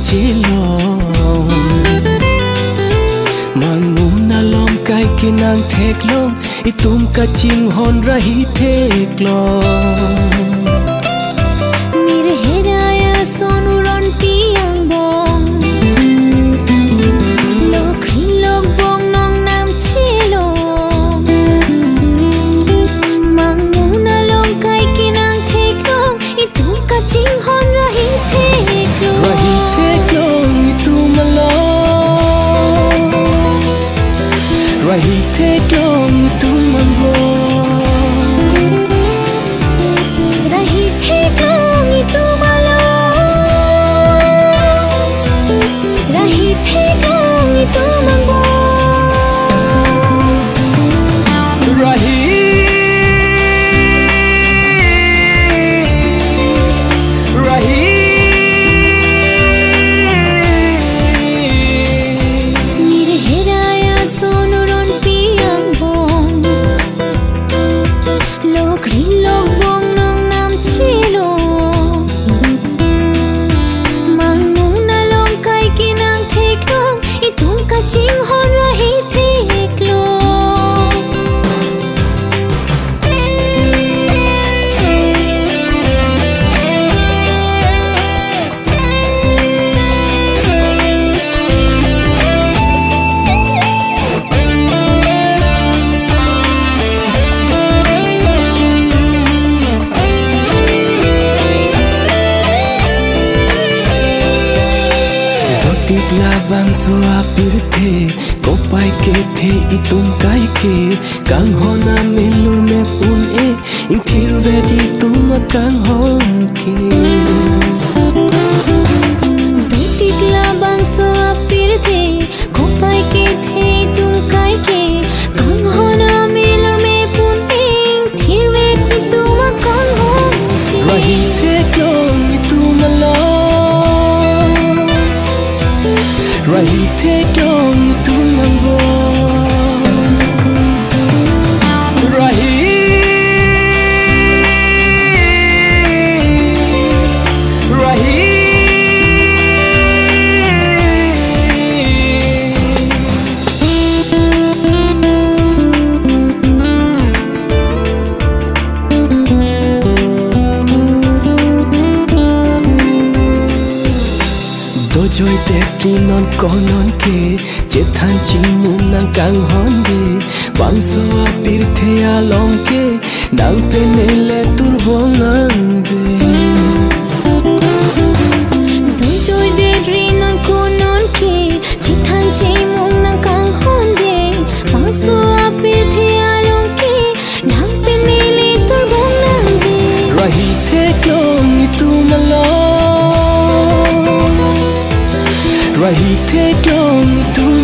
chilong manguna lom kai kinang thek long itum ka ching hon rahi thek long mir heraya sonuron piang bong lokri lok bong nong nam chilong manguna lom kai kinang thek long itum ka ching hon rahi thek long itum along rahi thek long itum rahi thek long itum along rahi thek long itum rahi ching hon rahi thek long tikla bang so apir the kopai ke the itum kai ke kang hona melur me pun e in thir vedi tum kang hon ke tikla bang so apir the kopai ke the tum kai ke kang hona melur me pun e thir vedi tum kang hon ke rahi thek long itum along rahi thek long itum rahi rahi dojoi teki non konon ke chethan chimum nang kang honde bangso apir the along ke nang penele turbonang de dojoi de drinon konon ke chithan chimum nang kang honde bangso apir the along ke nang penele turbonang de rahi thek long itum along rahi thek long itum